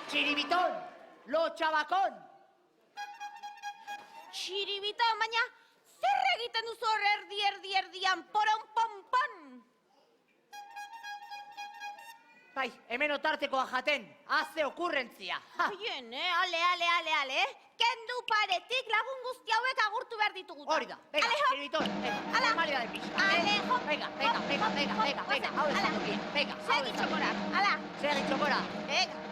Txiribiton, lotxabakon. Txiribiton, baina zer egiten duzu hor erdian, poron-pon-pon? Bai, hemen otartekoa jaten, haze okurrentzia. Oien, ale. Kendu paretik lagun guzti hauek agurtu behar ditugu. Hori da, venga, Txiribiton, normalidade pixka. Venga, hau ez dut venga. Segi txokora, ala. Segi txokora. Venga.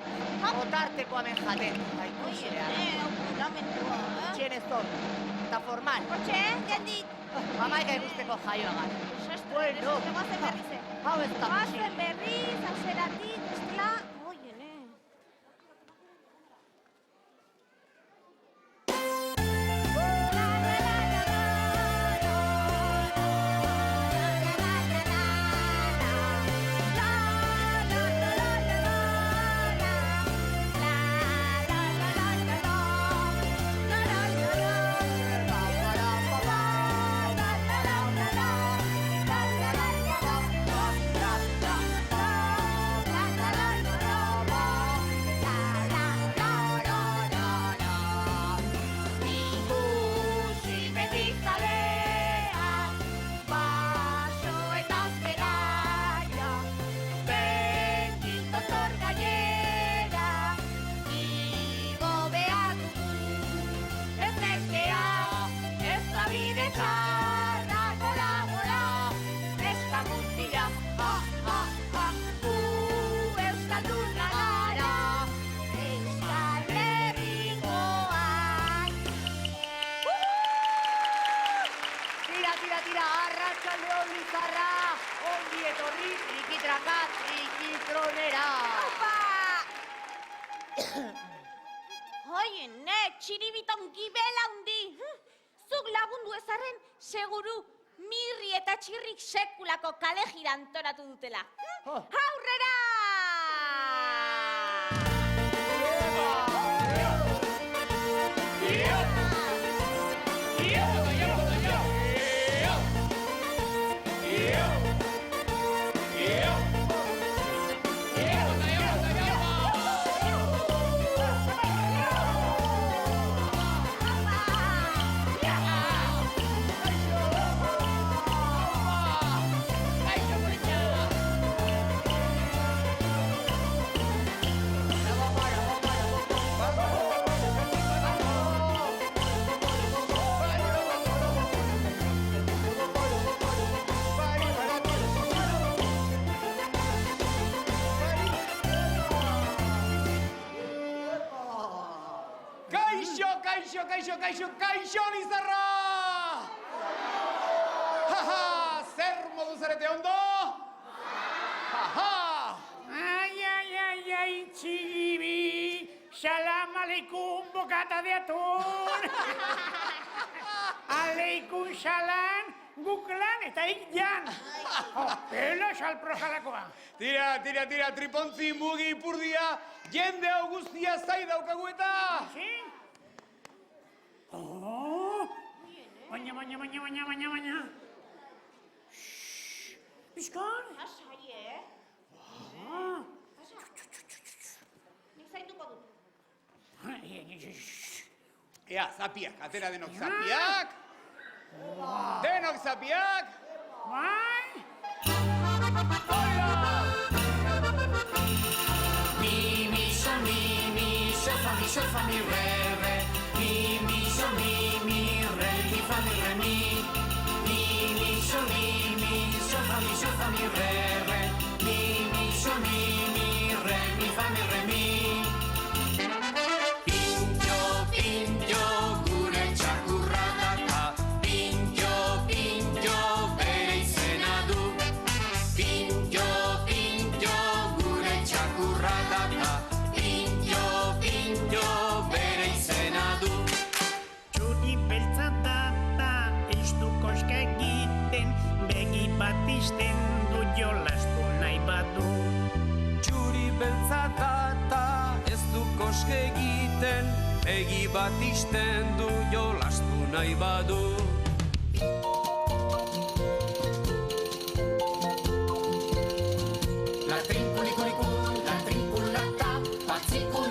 Otartekoa men jaten, haitu xerea. Lamentua, Txien ez dut, eta formal. Hortxe, jendik. Amaika ikusteko jaioagan. Bueno, Goazen berrize. hau ez da Goazen berriz, azeratik, estela. Oien, Oien, Txiribiton gibela hundi. Zuk lagundu ezarren, seguru mirri eta txirrik sekulako kale jira antoratu dutela. Aurrera! Kaixo, Lizarra! Haha, zer modu zarete ondo? Haha! Ai, Txiribi, salam aleikum bokata de atun. Aleikum salam, guklan eta ikjan. Pela salprojalakoa. Tira, tripontzi mugi ipurdia, jende hau guztia zai daukagu eta... Si? Baina. Bizkar? Asai, Nik zaituko dut. Ea, zapiak, atera denok zapiak. Denok zapiak. Bai? Mi, sol, fa, mi, re, re. Mi, sol, mi, re, mi, fa, mi, re, mi. Mi, sol, fa, mi, re, re. Mi, sol, mi, re, mi, fa, mi, re, mi. Pintxo, gure txakurra data. Pintxo, bere izena du. Pintxo, gure txakurra data. Pintxo, bere izena du. Txuri beltza data, ez du koska egiten, begi bat izten du jolastu nahi badu. Txuri beltza data, ez du koske egiten, begi bat izten du jolastu nahi badu. La trinculicuricun, la trinculata, patzicun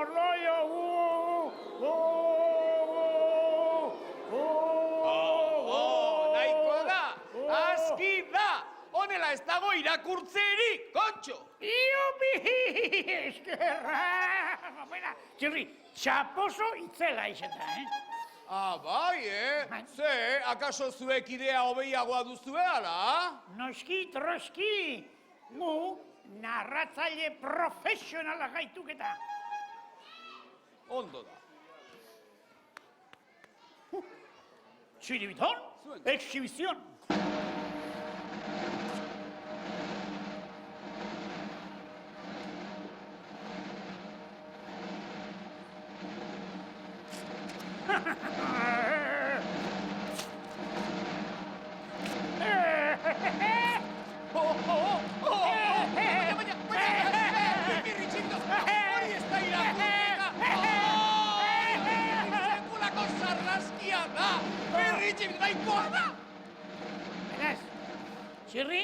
irakurtzerik, kontxo! Iupi! Eskerra! Bera, Txirri, txaposo itzela izeta, Bai, Ze, akaso zuek idea hobeiagoa duzue, ala? Noski, troski, gu narratzaile profesionala gaituketa. Ondo da. Txiribiton, exhibizion. Hori ez da irakurketa! Sekulako sarraskia da! Berritxik nahikoa da! Beraz, Txirri,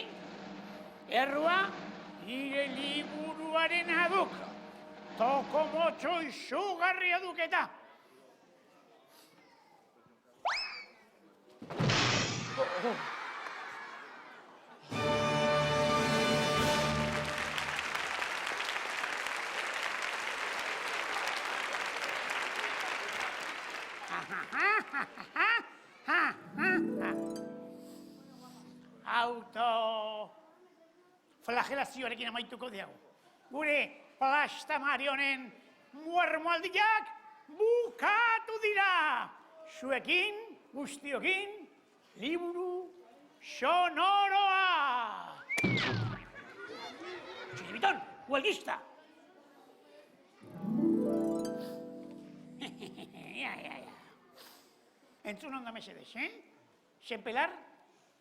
errua nire liburuaren aduk. Toko motxo izugarria duketa. Autoflagelazioarekin amaituko diago. Gure plastamari honen muermoaldiak bukatu dira. Zuekin, guztiokin, liburu sonoroa. Txiribiton, huelgista. Entzun onda mesedez, Senpelar,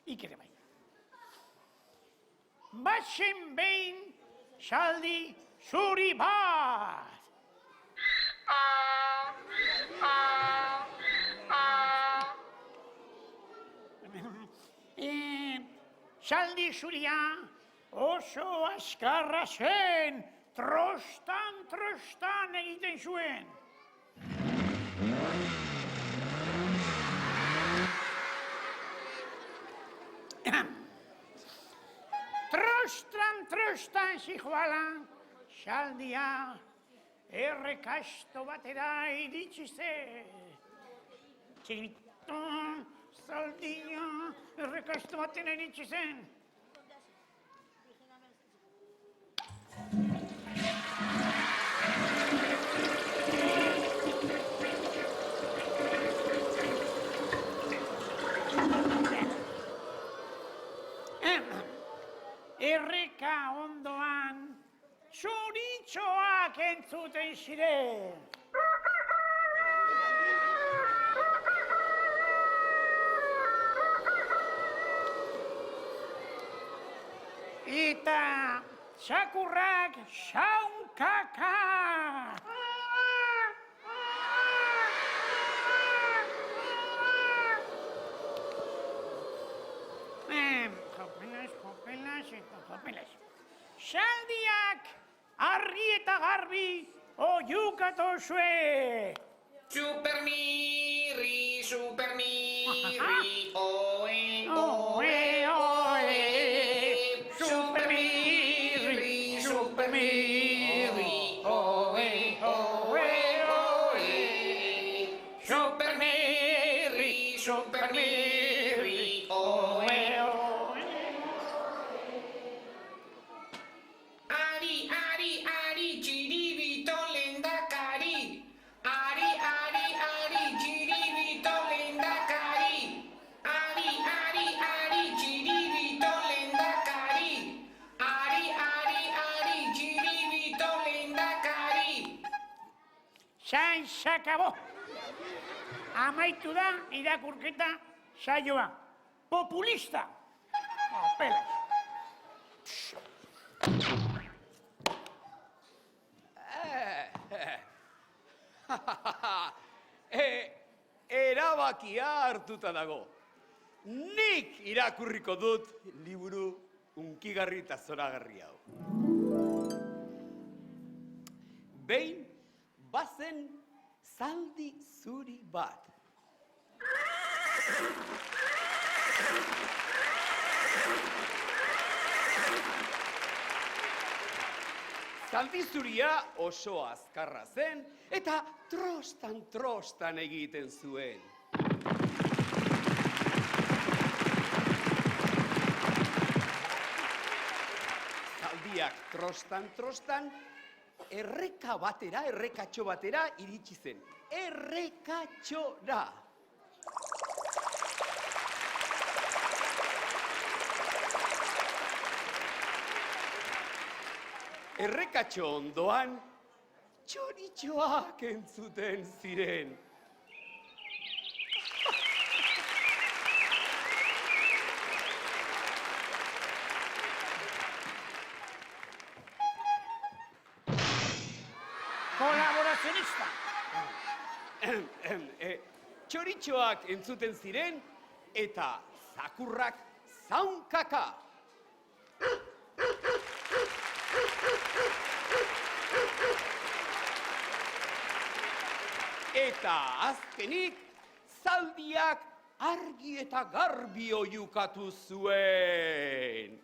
ikere bai. Batzen behin, saldi zuri bat. Saldi zuria oso askarra zen, trostan egiten zuen. Trostan zijoala, saldia errekasto batera iritsi zen. Txiribiton, saldia errekasto batera iritsi zen. Erreka ondoan, zuritxoak entzuten ziren. Eta txakurrak xaunkaka. Jopelas. Saldiak argi eta garbi oiukatu zue. Supermirri, oe, Oe, oe, supermirri, oe, oe, oe, supermirri, oe, oe. Ari, txiribito lehendakari. Ari, txiribito lehendakari. Ari, txiribito lehendakari. Ari, txiribito lehendakari. S'akabo. Amaitu da irakurketa saioa. Populista. Pelas. Erabakia hartuta dago. Nik irakurriko dut liburu unkigarri eta zoragarri hau. Behin, bazen zaldi zuri bat. Zaldi zuria oso azkarra zen, eta trostan egiten zuen. Zaldiak trostan, errekatxo batera iritsi zen. Errekatxora! Errekatxo ondoan, txoritxoak entzuten ziren. Kolaborazionista. Txoritxoak entzuten ziren, eta zakurrak zaunkaka. Eta azkenik, zaldiak argi eta garbi oiukatu zuen.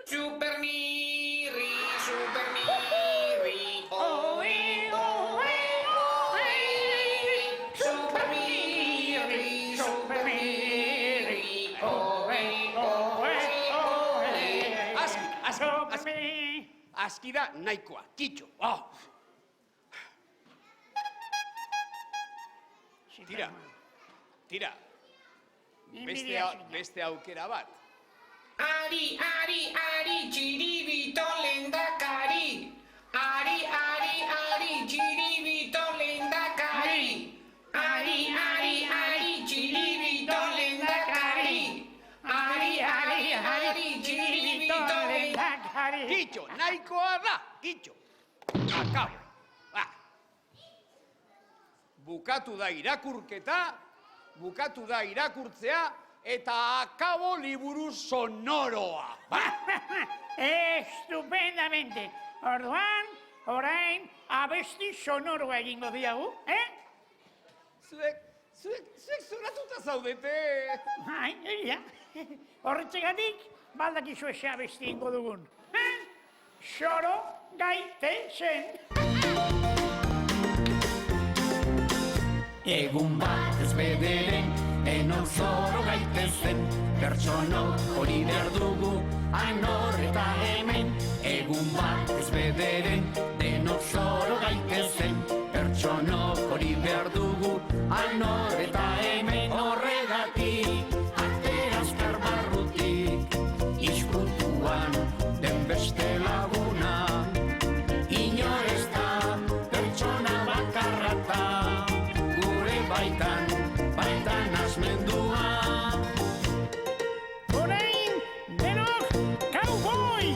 Supermirri, Oe, oe, oe. Supermirri, Oe, oe, oe. Aski da nahikoa, kitxo. Tira. Beste aukera bat. Ari, txiribito lehendakari. Ari, txiribito lehendakari. Ari, txiribito lehendakari. Ari, txiribito lehendakari. Kitxo, nahikoa da, kitxo. Akabo. Bukatu da irakurketa, bukatu da irakurtzea, eta akabo liburu sonoroa. Estupendamente. Orduan, orain, abesti sonoroa egingo diagu, Zuek zoratuta zaudete. Ai, egia. Horretzegatik, baldakizu eze abesti ingo dugun. Soro gaitezen. Egun bat ez bederen, denok zoro gaitezen, pertsonok hori behar dugu, hain hor eta hemen. Egun bat ez bederen, denok zoro gaitezen, pertsonok hori behar dugu, hain hor eta hemen. Horregatik, atera azkar barrutik, izkutuan den beste laguna, inor ez da pertsona bakarrata. Baitan asmendua. Orain, denok, cowboy!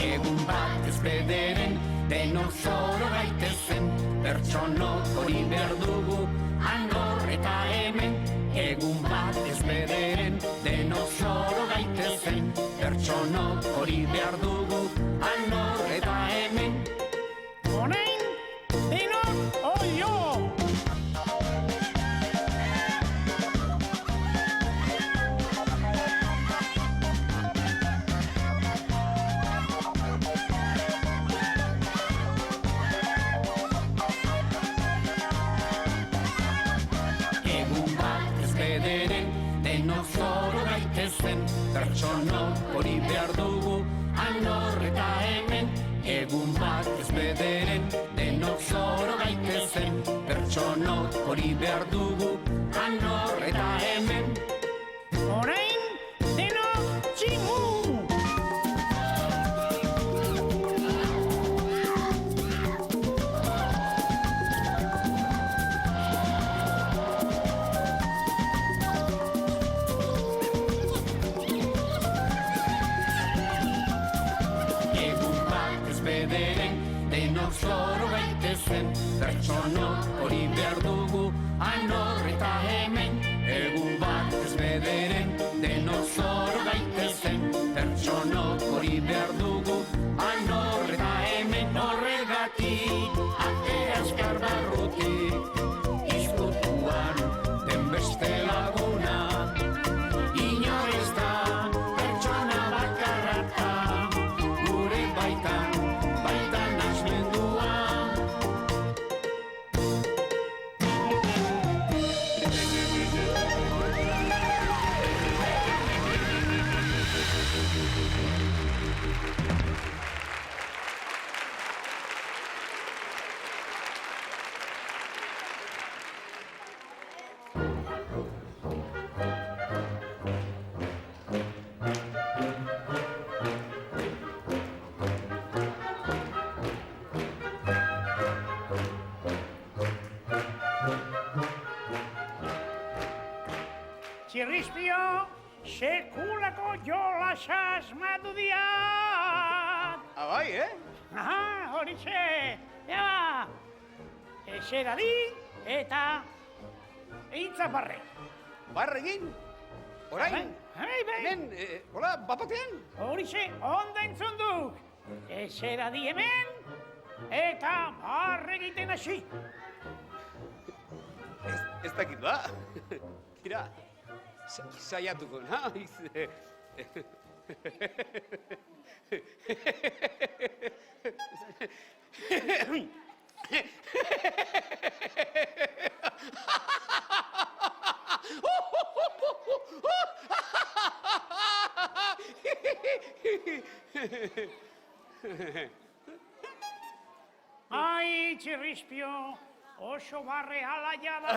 Egun bat ez bederen, denok zoro gaitezen, pertsonok hori behar dugu, hor eta hemen. Egun bat ez bederen, denok zoro gaitezen, pertsonok hori behar dugu, hor eta hemen. Orain, denok, oio! Pertsonok hori behar dugu, hor eta hemen. Egun bat ez bederen, denok zoro gaitezen, pertsonok hori behar dugu, hor eta hemen. Orain, denok, tximu! Denok zoro gaitezen, pertsonok hori behar dugu, hor eta hemen. Egun bat ez bederen, denok zoro gaitezen, pertsonok hori behar dugu, hor bati, ate azkar barruti, izkutuan den beste laguna. Inor ez da pertsona bakarrata, gure baitan asmendua. Txirrizpio, sekulako jolasa asmatu diat. Bai, Aha, horixe. Ea, eseradi eta eitzaparre. Barregin? Orain? Bai. Hemen, hola, bapatean? Horixe, ondo entzun duk. Eseradi hemen eta barre egiten hasi. Ez dakit ba? Tira, saiatuko, naiz. Ai, txirrizpio, oso barre alaia da.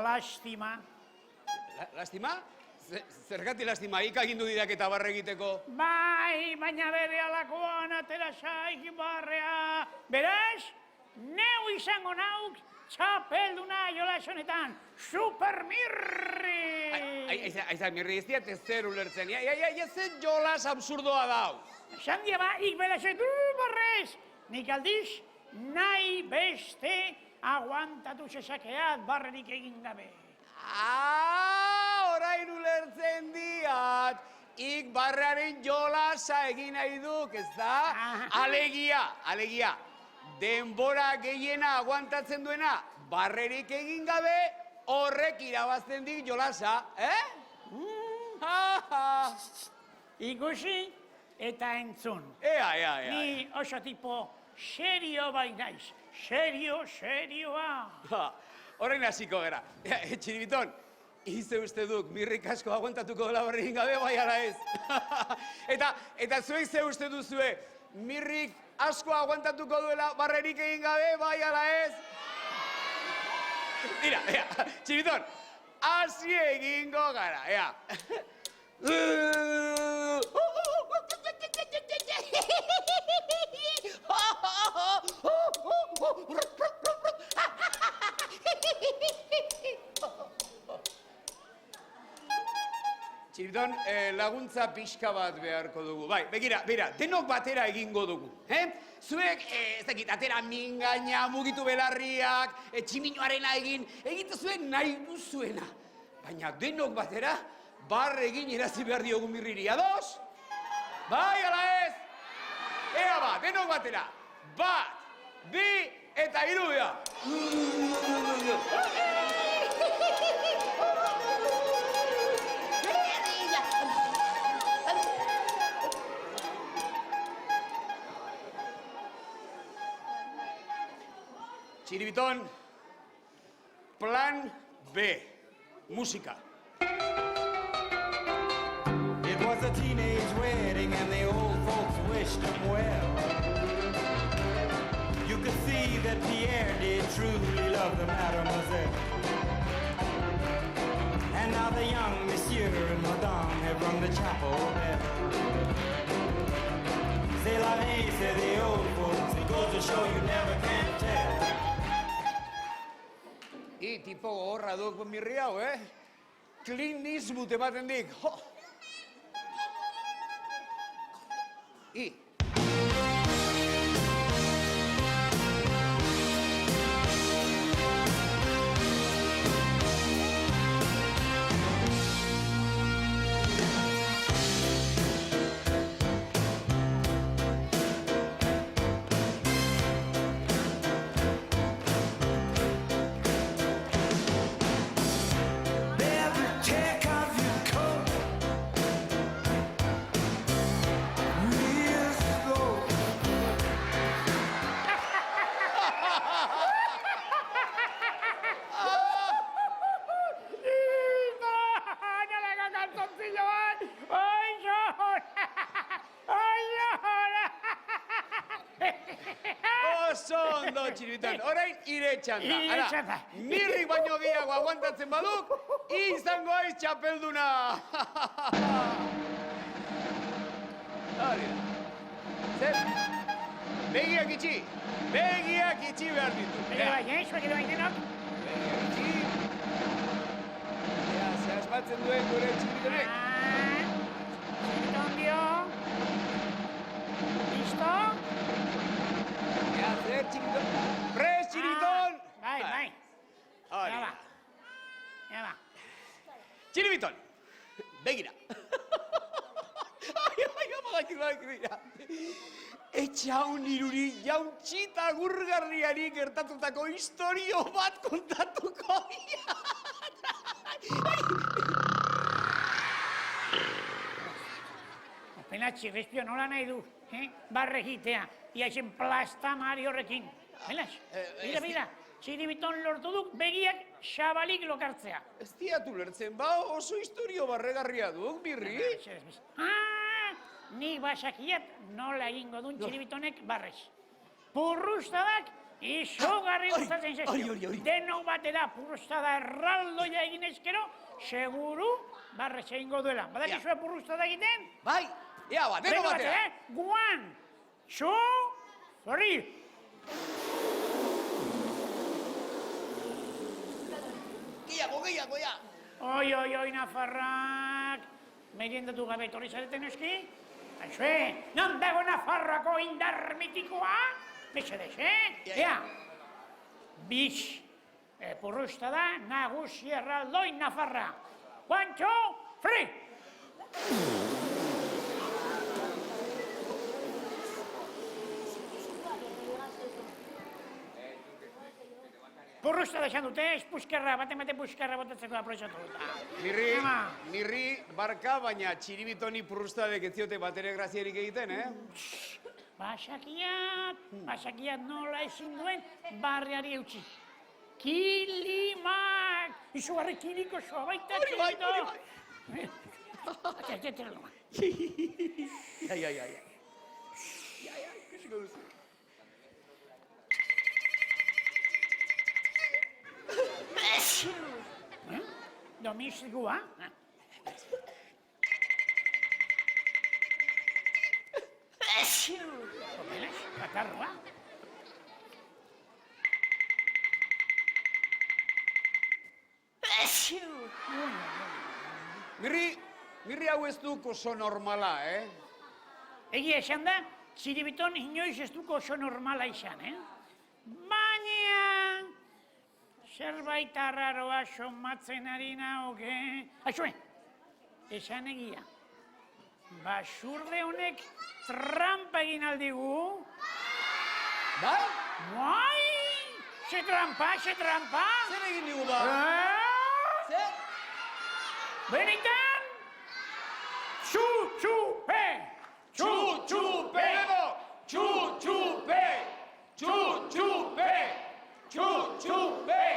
Lastima. Lastima? Zergatik lastima, ikagindu didak eta barre egiteko. Bai, baina bere alakoan atera zaik barrea. Beraz, neu izango nauk txapelduna jolas honetan. Supermirri! Aiza, mirri ez diat ez zer ulertzen. Ez zen jolas absurdoa dau. Esan dia ba, ik belaset barrez. Nik aldiz, nahi beste aguantatu zezakeat barrerik egin gabe. Orain ulertzen diat. Ik barrearen jolasa egin nahi duk, ez da? Alegia. Denbora gehiena aguantatzen duena, barrerik egin gabe, horrek irabazten dik jolasa, Ikusi eta entzun. Ea. Ni oso tipo serio bai naiz. Serioa. Horrein hasiko gara. Txiribiton, ize uste duk, mirrik asko aguantatuko dela barri egin gabe, bai ala ez. Eta zuek ze uste duzue, mirrik asko aguantatuko duela barrerik egin gabe, bai ala ez. Mira, Txiribiton, hasi egingo gara, ea. Txiribiton, laguntza pixka bat beharko dugu. Bai, begira, denok batera egingo dugu. Zuek, ez dakit, atera mingaina, mugitu belarriak, tximinoarena egitu zuen nahi duzuena. Baina denok batera, barre egin erazi behar diogu mirriri. Ados? Bai, ala ez? Ea ba, denok batera. 1, 2 eta 3, ea. Txiribiton, plan B, musika. It was a teenage wedding and the old folks wished him well. You could see that Pierre did truly love the mademoiselle. And now the young monsieur and madame have rung the chapel bell. C'est la vie, say the old folks, it goes to show you never can tell. Tipo horra duk mirri hau, Clint Eastwood ematen dik. Ondo, txiribiton, orain ire txanda. Ire Ara, txanda. Mirrik baino gehiago aguantatzen baduk, izango aiz txapelduna. Hori da. Zer? Begiak itxi behar ditu. Zuek bai denok. Begiak itxi. Ea, ze asmatzen duen gure txiribitonek. Txiribiton dio. Listo? Ea, zer txiribiton. Prez, txiribiton! Bai. Hori. Ja ba. Txiribiton, begira. Begira. Etxaun iruri jauntxita gurgarriari gertatutako historio bat kontatuko dira. Pena txirrizpio nola nahi du, barre egitea, iaxen plastamari horrekin. Penas, mira, txiribiton lortu duk begiak xabalik lokartzea. Ez diatu lertzen, ba oso historio barregarria duk, Birri. Nik basakiat nola egingo duen txiribitonek barrez. Purrustadak izugarri gustatzen zezio. Denok batera purrustada erraldoia egin ezkero, seguru barrez egingo duela. Badakizue purrustada egiten? Bai, ea bat, denok batera. 1, 2, 3. Gehiago, ja. Oi, Nafarrak. Meriendatu gabe etorri zareten eski? Aixue, non dago Nafarroako indar mitikoa? Mesedez, Ea, bitx, purrusta da nagusi erraldoi Nafarra. 1, 2, 3! Purrusta deixan dute, puskerra, bate puskerra botatzeko aprobetxatu dut. Mirri, barka, baina txiribitoni purrustadek ez ziote batere grazierik egiten, Basakiat nola ezin duen barriari eutxi. Kilimak! Izugarri kiliko soa baita txiribito! Atxatxatxera loma. Ja. Kusiko duzu. Domizigua? Opelas, katarroa? Mirri hau ez duk oso normala, Egia esan da, txiribiton inoiz ez duko oso normala izan, Baina, zerbait arraroa somatzen ari nahoke. Aixue, esan egia. Basurde honek trampa egin aldigu. Bai? Bai! Ze trampa! Zer egin digu ba? Zer? Benetan! Txu-txupe! Txu-txupe! Txu-txupe! Txu-txupe! Txu-txupe!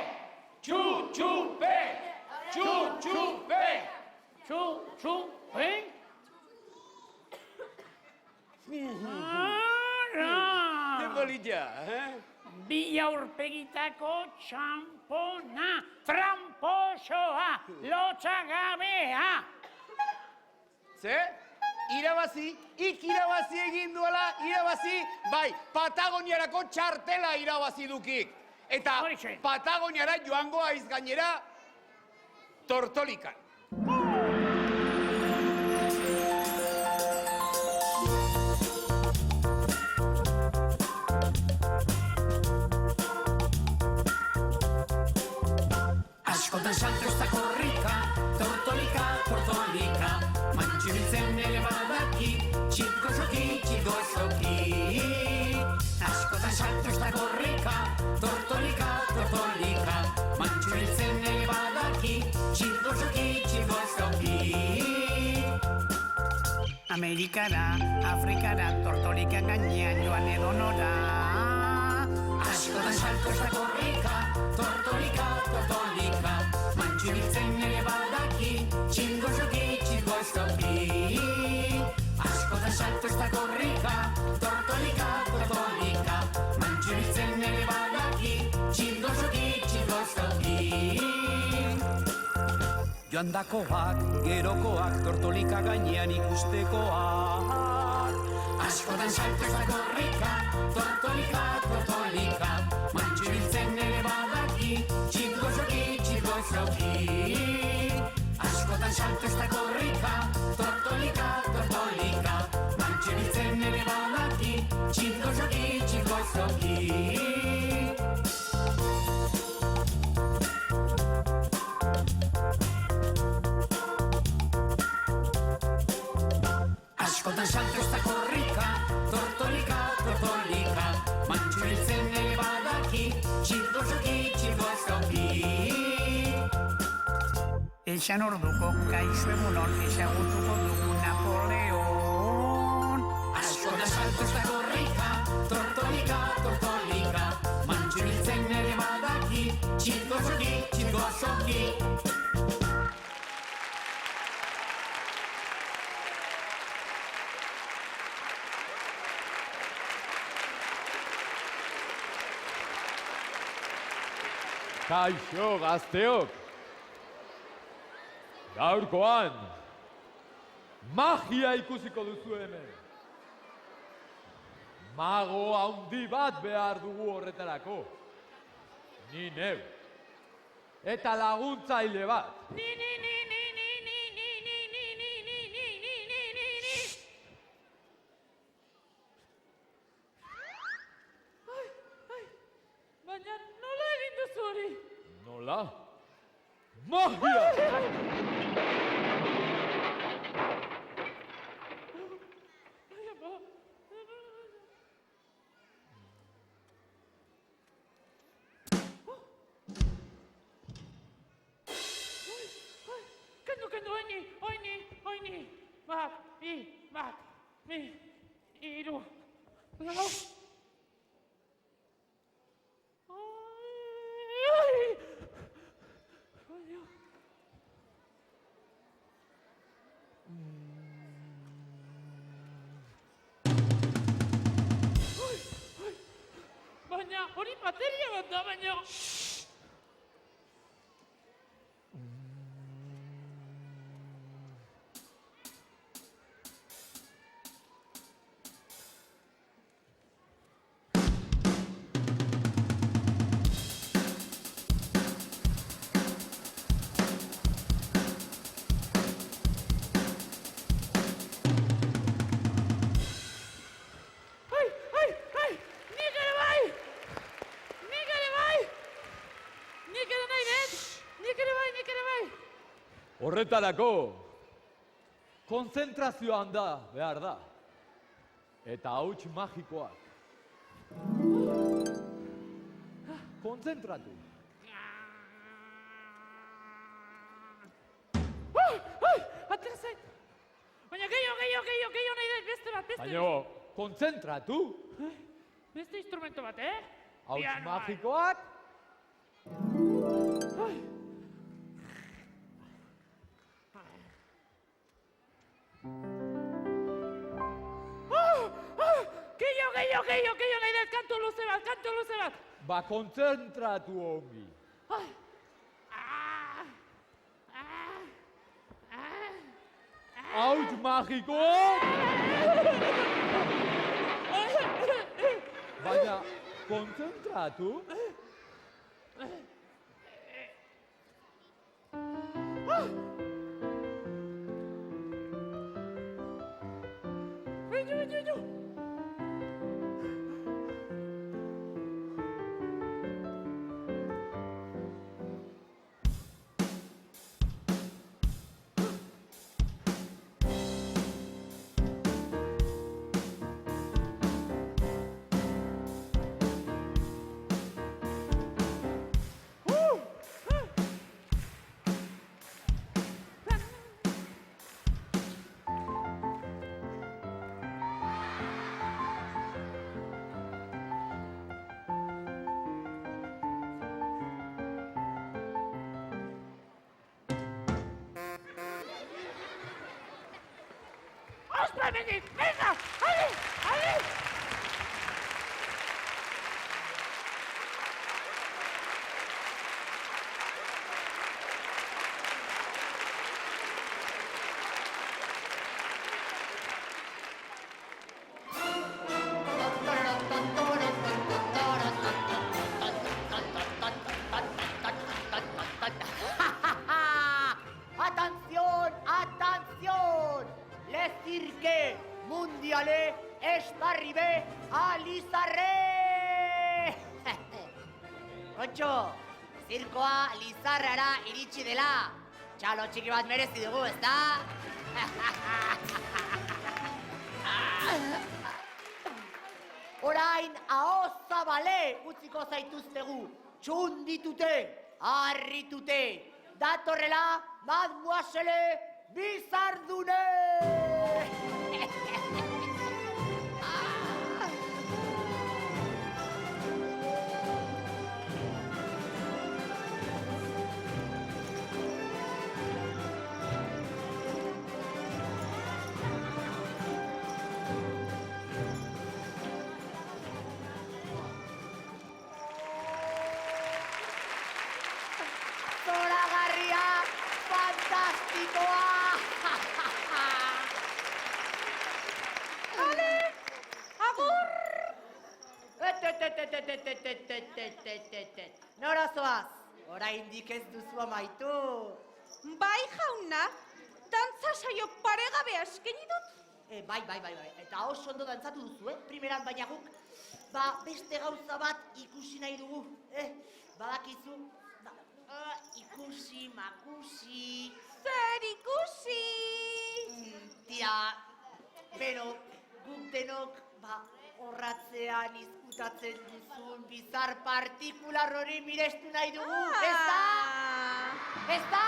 Txu-txupe! Txu-txupe! Txu-txupe! Tembolilla, Bi aurpegitako txampona, tramposoa, lotzagabea. Ze? Irabazi, irabazi egin duela, irabazi, bai, Patagoniarako txartela irabazi dukik. Eta Horixe. Patagoniara joango aiz gainera, tortolikan. Askotan salto ez da korrika, tortolika, mantxibiltzen ere badaki, txiko xoki. Askotan salto ez da korrika, tortolika, mantxibiltzen ere badaki, txiko xoki. Amerikara, Afrikara, tortolika gainean joan edonora. Askotan salto ez da korrika, tortolika, mantxibiltzen ere badaki, txingo xoki. Askotan salto ez da korrika, tortolika, mantxibiltzen ere Joandakoak, gerokoak, tortolika gainean ikustekoak. Askotan salto ez da korrika, tortolika, tortolika, mantxu biltzen ere badaki, txirgo joki, txirgo zoki. Askotan salto ez da korrika, tortolika, tortolika, mantxu biltzen ere badaki, txirgo joki, txirgo zoki. Askotan salto ez da korrika, tortolika, tortolika, mantxu biltzen ere badaki, txirgo zoki, txirgo zoki. Esan orduko kaixo egunon, ezagutuko dugu Napoleon. Askotan salto ez da korrika, tortolika, tortolika, mantxu biltzen ere badaki, txirgo zoki, txirgo zoki. Kaixo, gazteok! Gaurkoan, magia ikusiko duzu hemen. Mago handi bat behar dugu horretarako. Ni neu. Eta laguntzaile bat. Baina nola egin duzu hori? Nola? Magia! Kendu, oini. Bat, bi, hiru, lau. Baina hori bateria bat da, baina... Horretarako, konzentrazio handa behar da. Eta hauts magikoak. Konzentratu. Atera zait! Baina gehiago nahi dut, beste bat. Baina, konzentratu. Beste instrumento bat, Hauts magikoak. Gehiago nahi dut, kantu luze bat. Ba, konzentratu ongi. Hauts magikoak. Baina, konzentratu. Benjo. Venga, ¡ale! arribe a Lizarre! Kontxo, zirkoa Lizarrara iritsi dela. Txalo txiki bat merezi dugu, ezta? Orain ahoz zabale utziko zaituztegu. Txunditute, harritute. Datorrela, Mademoiselle Bizardune! Zoragarria, fantastikoa! Ale, agur! Nora zoaz, oraindik ez duzu amaitu. Bai, jauna, dantza saio paregabea eskaini dut. Bai. Eta oso ondo dantzatu duzu, primeran baina guk. Beste gauza bat ikusi nahi dugu, badakizu. Ikusi, makusi. Zer ikusi? Tira, bero, guk denok, horratzean izkutatzen duzun bizar partikular hori mirestu nahi dugu, ez da? Ez da?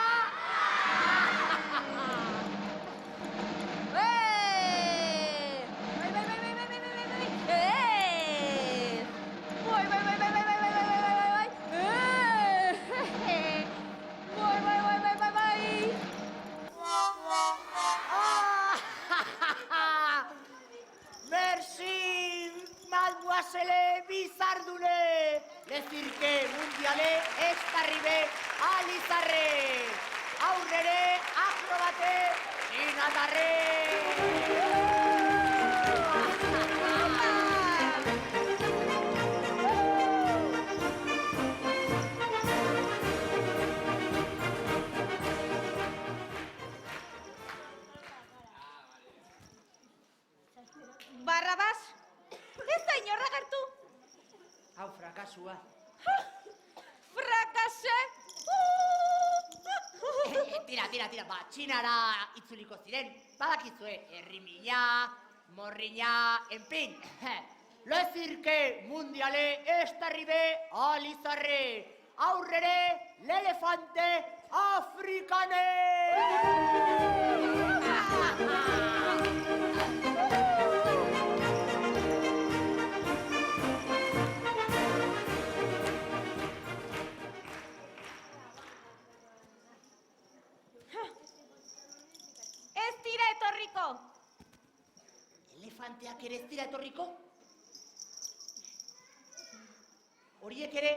Merci, Mademoiselle Bizardune. Decir que mundiale ez arribe a Lizarre. Aurrere, akrobate, sinatarre. Barrabas, ez da inorra gertu. Hau frakasua. Frakase! Tira, txinara itzuliko ziren. Badakizue, herrimina, morrina, en fin. Lo decir que mundiale esta arribe a Lizarre. Aurrere, l'elefante africane! Ez dira etorriko. Elefanteak ere ez dira etorriko? Horiek ere,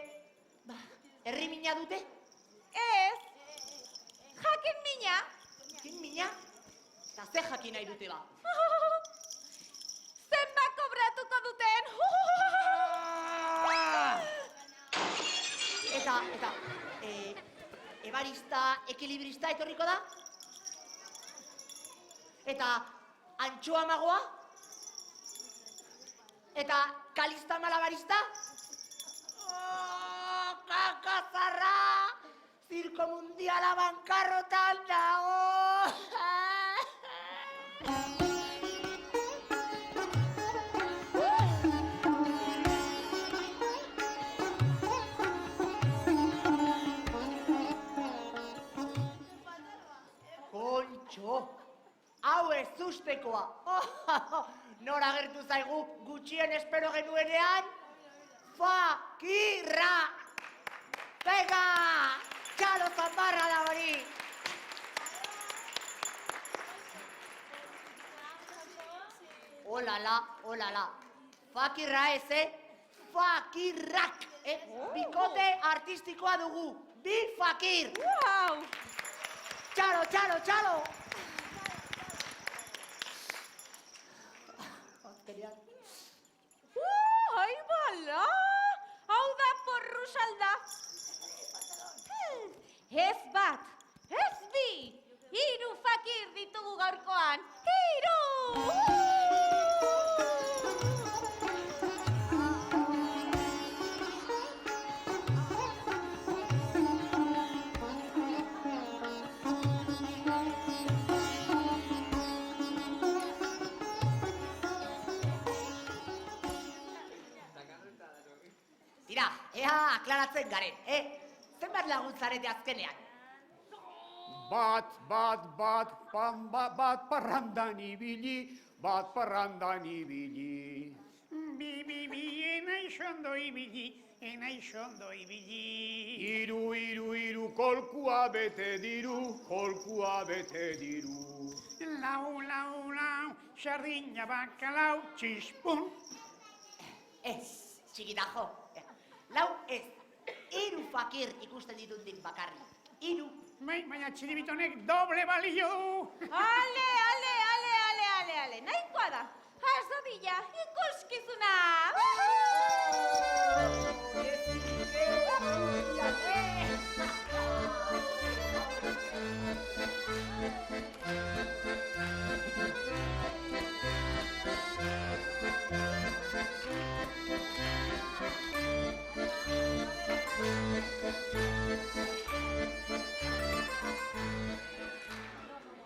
herrimina dute? Ez, jakin mina. Jakin mina? Eta ze jakin nahi dute ba? Zenbat kobratuko duten. Eta, ebarista, ekilibrista etorriko da? Eta, antxoa magoa? Eta, kalista malabarista? Kakazarra! Zirko mundiala bankarrotan dago! Kontxo! Hau ez ustekoa! Nora gertu zaigu gutxien espero genuenean? Fakirra! Venga! Txalo zambarra da hori! Olala. Fakirra ez, Fakirrak! Bikote artistikoa dugu! Bi fakir! Wow! Txalo! Ai, bala! Hau da porru salda. Ez bat, ez bi, 3 fakir ditugu gaurkoan. 3! Tira, ea aklaratzen garen, Zenbat laguntzarete azkenean? Bat parrandan ibili, bat parrandan ibili. Bi, enaizondo ibili. Iru, kolkua bete diru, Lau, sardina bakalau, txispun. Ez, txikitajo. Lau ez, 3 fakir ikusten ditut bakarrik. 3. Baina txiribitonek doble balio du. Ale, nahikoa da. Has dadila, ikuskizuna.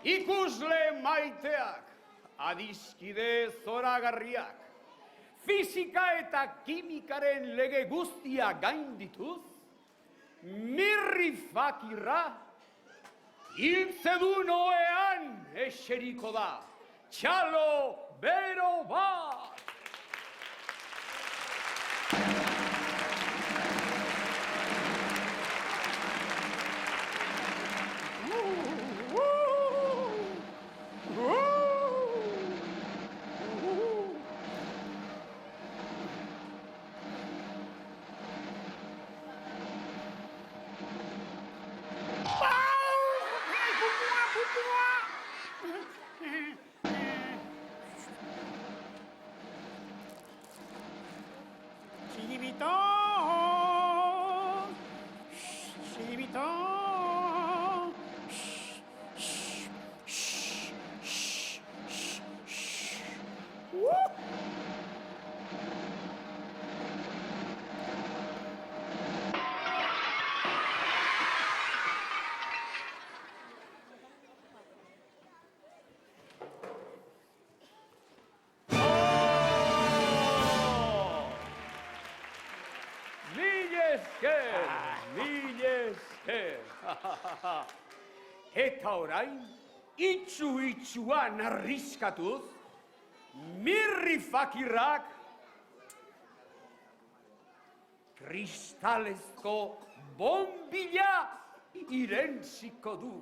Ikusle maiteak, adiskide zoragarriak, fisika eta kimikaren lege guztia gaindituz, mirri fakirra, hiltzedun oean eseriko da, txalo bero bat! Eta orain, itxuan arriskatuz, mirri fakirrak kristalezko bombilla irentziko du.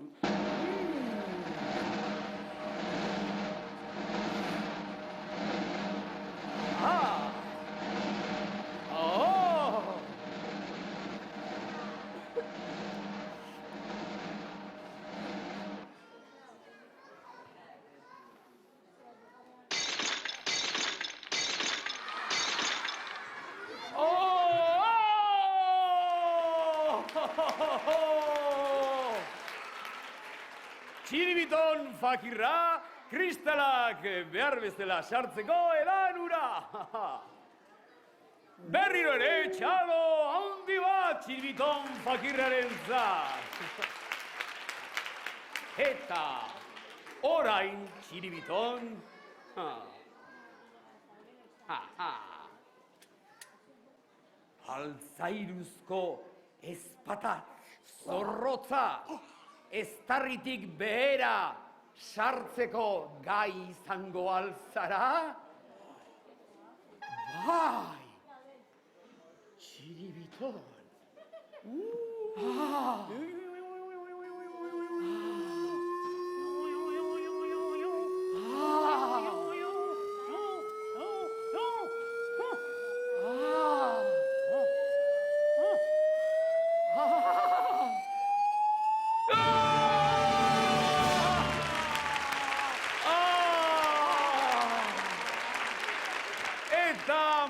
Txiribiton fakirra, kristalak behar bezala sartzeko edan ura. Berriro ere, txalo handi bat txiribiton fakirraren zat. Eta orain txiribiton, altzairuzko ezpata zorrotza, eztarritik behera sartzeko gai izango alzara? Bai, txiribiton.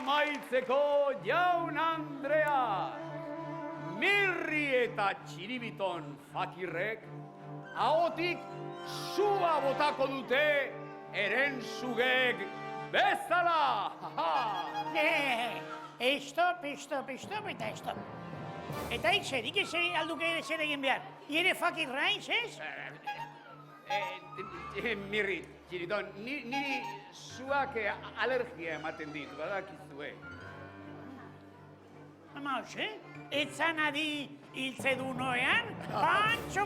Maitzeko jaun Andrea, mirri eta txiribiton fakirrek, ahotik sua botako dute erenzugek bezala. Stop, eta stop. Eta itxerik alduke zer egin behar. Ire fakirra ez? Mirri, txiriton, niri suak alergia ematen dit, badakizue. maus, Etzan adi hiltze du noean, pantxo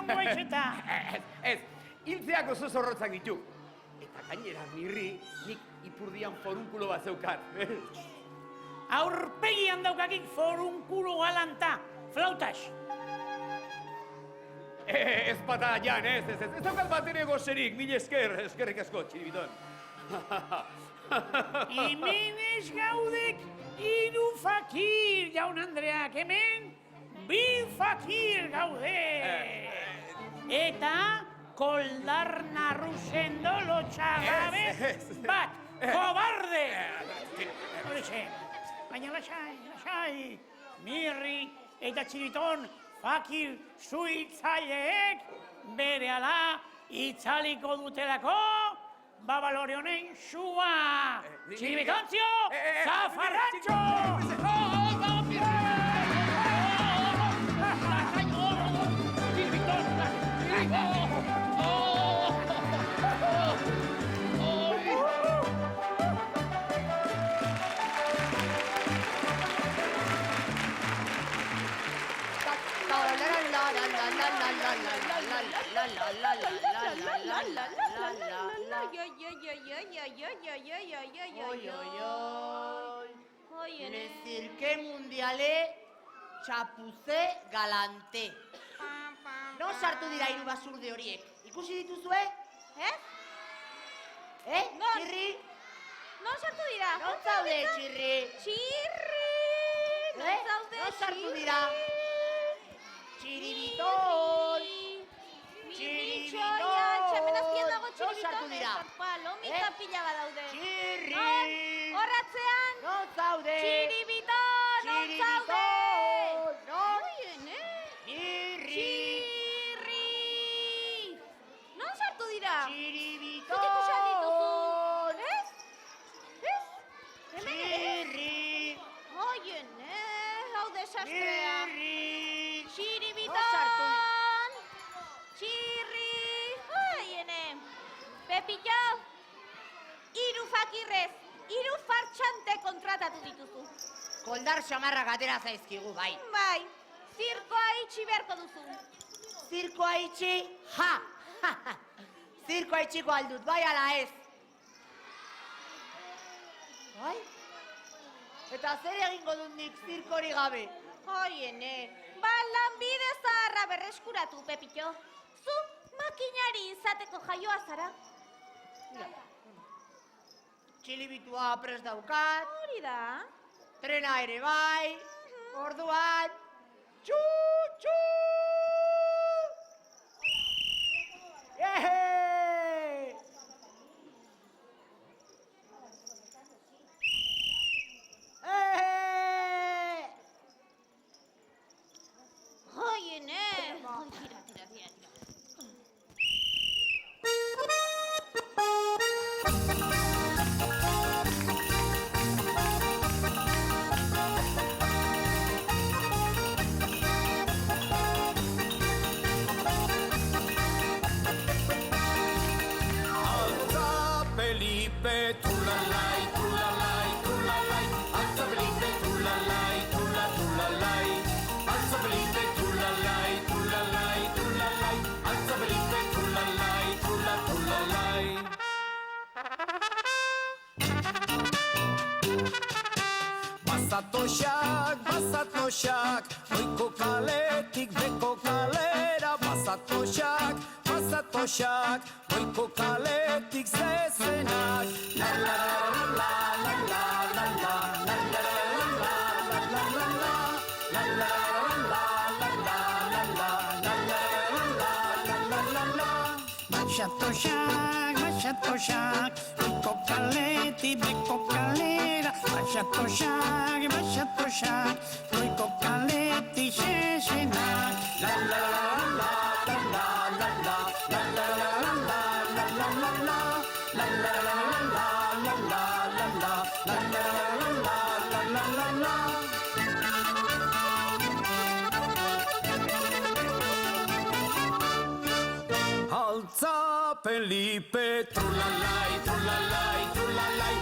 ongoitzeta. Ez, hiltzeak oso zorrotzak ditu. Eta gainera, mirri, nik ipurdian forunkulo bat zeukat. Aurpegian daukakik forunkulo galanta, flautas. Ez pata, Jan, ez daukat bat ere gozerik, mil eskerrik asko, txiribiton. Hemen ez gaudek hiru fakir, jaun Andreak, hemen bi fakir gaude. Eta koldar narruzendo lotxagabe bat, kobarde! Horixe, baina lasai, mirri eta txiriton fakir zuitzaileek berehala itzaliko dutelako babalore honen xua! Txiribitontzio, zafarratxo! Le cirque mundiale txapuze galante. Non sartu dira hiru basurde horiek? Ikusi dituzue? Txirri? Non sartu dira? Non zaude, Txirri? Txirri! Non zaude, Non sartu dira? Txiribiton! Txiribitoia, txamen azpian dago txiribiton, palomita pila badaude. Txirri! Horratzean! Non zaude? Txiribiton, non zaude? Non? Txirri! Non sartu dira? Txiribiton! Zutik usan dituzu? Ez? Hemen ere? Txirri! Oien, hau desastrea. Txirri! Txiribiton! Txirri! Oiene! Pepillo! Hiru fakirrez, hiru fartxante kontratatu dituzu. Koldar xamarrak atera zaizkigu, bai. Bai, zirkoa itxi beharko duzu. Zirkoa itxi, ha! Zirkoa itxiko aldut, bai ala ez. Bai? Eta zer egingo dut nik zirkori gabe? Oiene, lanbide zaharra berreskuratu, Pepillo. Zu makinari izateko jaioa zara. Txilibitua prest daukat, Hori da. trena ere bai, orduan, txu! Ehe! Ehe! Oiene! Tira. Bazatoxak, goiko kaletik beko kalera. Bazatoxak, goiko kaletik zezenak. La la la la la la la la la la la la la la la la la. Bazatoxak, goiko kaletik beko kalera. Bazatoxak, goiko kaletik zezenak. La la la la la la la la la la la la la la la la la la la. Altza Felipe, trulalai, trulalai, trulalai.